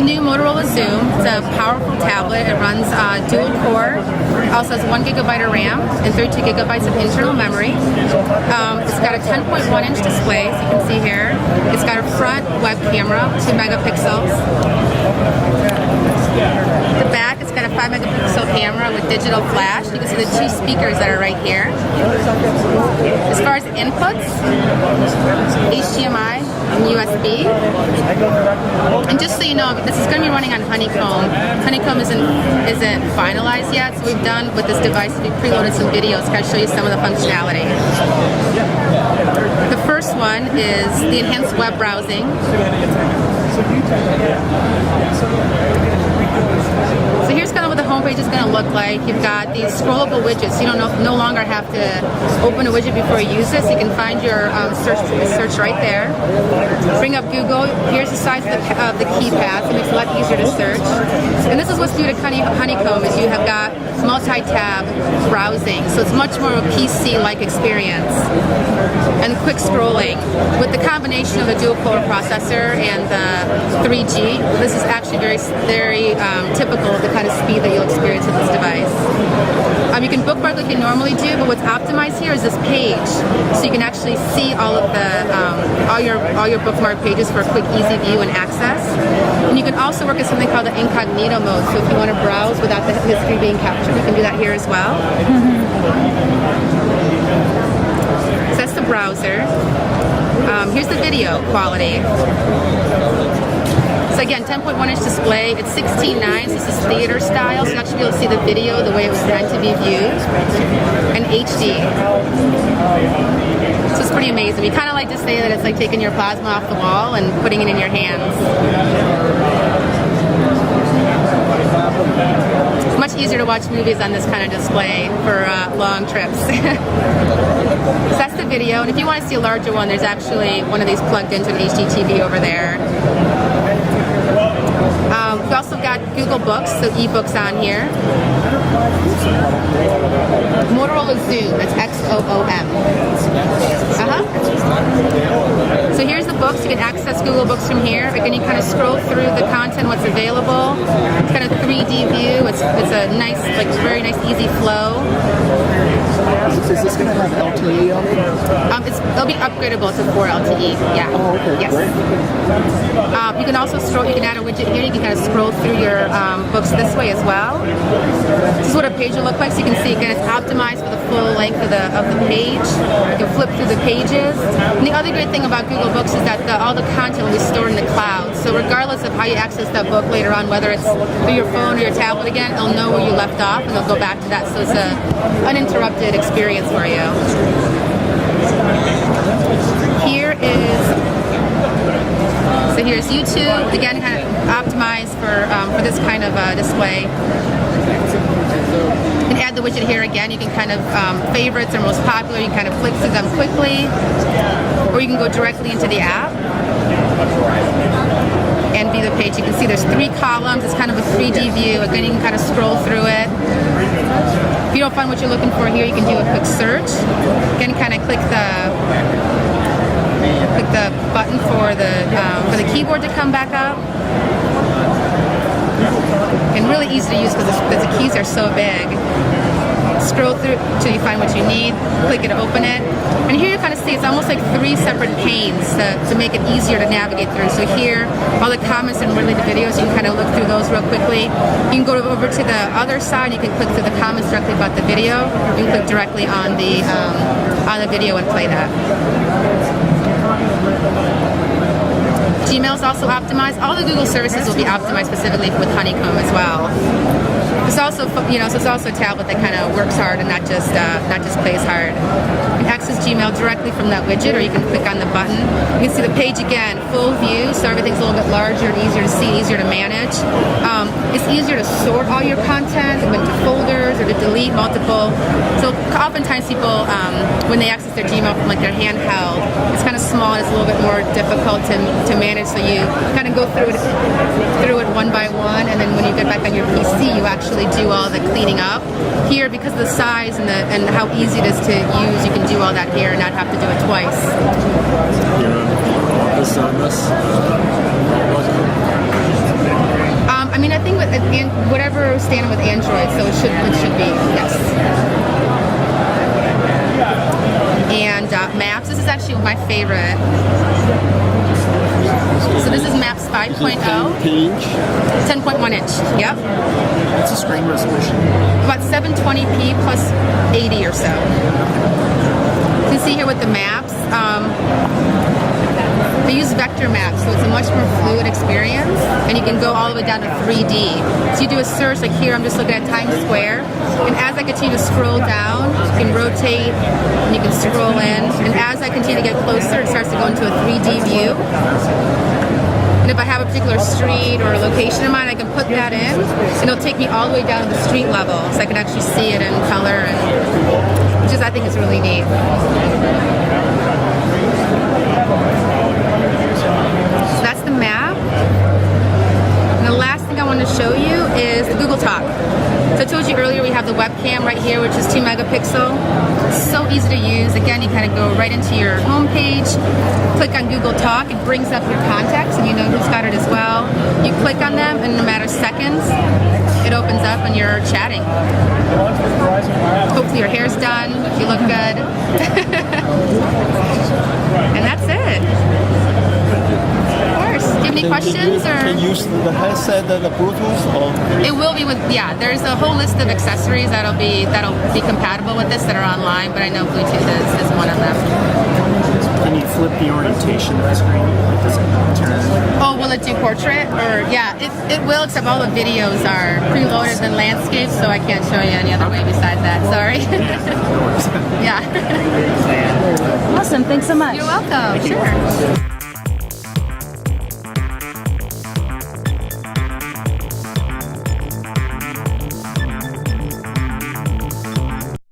new Motorola Xoom. It's a powerful tablet. It runs dual core. It also has 1 gigabyte of RAM and 32 gigabytes of internal memory. It's got a 10.1-inch display, as you can see here. It's got a front web camera, 2 megapixels. The back, it's got a 5 megapixel camera with digital flash. You can see the 2 speakers that are right here. As far as inputs, HDMI and USB. And just so you know, this is going to be running on Honeycomb. Honeycomb isn't finalized yet, so we've done with this device, we've preloaded some videos to kind of show you some of the functionality. The first one is the enhanced web browsing. So here's kind of what the homepage is going to look like. You've got these scrollable widgets. You no longer have to open a widget before you use this. You can find your search right there. Bring up Google. Here's the size of the keypad. It makes it a lot easier to search. And this is what's new to Honeycomb is you have got multi-tab browsing. So it's much more of a PC-like experience. And quick scrolling. With the combination of the dual-core processor and the 3G, this is actually very typical of the kind of speed that you'll experience with this device. You can bookmark like you normally do, but what's optimized here is this page, so you can actually see all of the all your bookmark pages for a quick, easy view and access. And you can also work with something called the incognito mode. So if you want to browse without the history being captured, you can do that here as well. So that's the browser. Here's the video quality. So again, 10.1-inch display. It's 16:9, so this is theater style, so you actually be able to see the video the way it was meant to be viewed. And HD. So it's pretty amazing. We kind of like to say that it's like taking your plasma off the wall and putting it in your hands. It's much easier to watch movies on this kind of display for long trips. So that's the video, and if you want to see a larger one, there's actually one of these plugged into an HD TV over there. We've also got Google Books, so ebooks on here. Motorola Xoom, that's Xoom. So here's the books. You can access Google Books from here. Again, you kind of scroll through the content, what's available. It's kind of 3D view. It's a nice, like very nice, easy flow. Is this going to have LTE on it? It'll be upgradable to 4 LTE. Yeah. Oh, okay. Yes. Great. You can also scroll. You can add a widget here. You can kind of scroll through your books this way as well. This is what a page will look like. So you can see again, it's optimized for the full length of the page. You can flip through the pages. And the other great thing about Google Books is that all the content will be stored in the cloud. So regardless of how you access that book later on, whether it's through your phone or your tablet again, it'll know where you left off and it'll go back to that. So it's a uninterrupted experience for you. Here's YouTube, again kind of optimized for this kind of display. You can add the widget here again. You can kind of favorites are most popular. You can kind of click through them quickly, or you can go directly into the app and view the page. You can see there's 3 columns. It's kind of a 3D view. Again, you can kind of scroll through it. If you don't find what you're looking for here, you can do a quick search. Again, kind of click the button for the keyboard to come back up. And really easy to use because the keys are so big. Scroll through till you find what you need, click it to open it. And here you kind of see it's almost like 3 separate panes to make it easier to navigate through. So here, all the comments and related videos, you can kind of look through those real quickly. You can go over to the other side, you can click through the comments directly about the video. You can click directly on the video and play that. Gmail is also optimized. All the Google services will be optimized specifically with Honeycomb as well. It's also, so it's also a tablet that kind of works hard and not just plays hard. You can access Gmail directly from that widget, or you can click on the button. You can see the page again, full view, so everything's a little bit larger and easier to see, easier to manage. It's easier to sort all your content into folders or to delete multiple. So oftentimes people, when they access their Gmail from like their handheld, it's kind of small and it's a little bit more difficult to manage. So you kind of go through it one by one, and then when you get back on your PC, you actually do all the cleaning up. Here, because of the size and how easy it is to use, you can do all that here and not have to do it twice. This and whatever standard with Android, so it should be, yes. And Maps, this is actually my favorite. So this is Maps 5.0. 10.1 inch, yep. What's the screen resolution? About 720p plus 80 or so. You can see here with the maps, they use vector maps, so it's a much more fluid experience, and you can go all the way down to 3D. So you do a search, like here I'm just looking at Times Square, and as I continue to scroll down, you can rotate, and you can scroll in, and as I continue to get closer, it starts to go into a 3D view. And if I have a particular street or a location in mind, I can put that in, and it'll take me all the way down to the street level, so I can actually see it in color, and which is, I think, is really neat. So that's the map. And the last thing I want to show you is the Google Talk. So I told you earlier we have the webcam right here, which is 2 megapixel. So easy to use. Again, you kind of go right into your home page, click on Google Talk, it brings up your contacts, and you know who's got it as well. You click on them, and in a matter of seconds, it opens up and you're chatting. Hopefully your hair's done, you look good. And that's it. Of course. Do you have any questions? Can you use the headset and the Bluetooth? Or? It will be with, yeah, there's a whole list of accessories that'll be compatible with this that are online, but I know Bluetooth is one of them. Can you flip the orientation of the screen? Does it turn? Oh, will it do portrait? Or yeah, it will, except all the videos are preloaded in landscape, so I can't show you any other way besides that. Sorry. Yeah. Awesome. Thanks so much. You're welcome. Sure.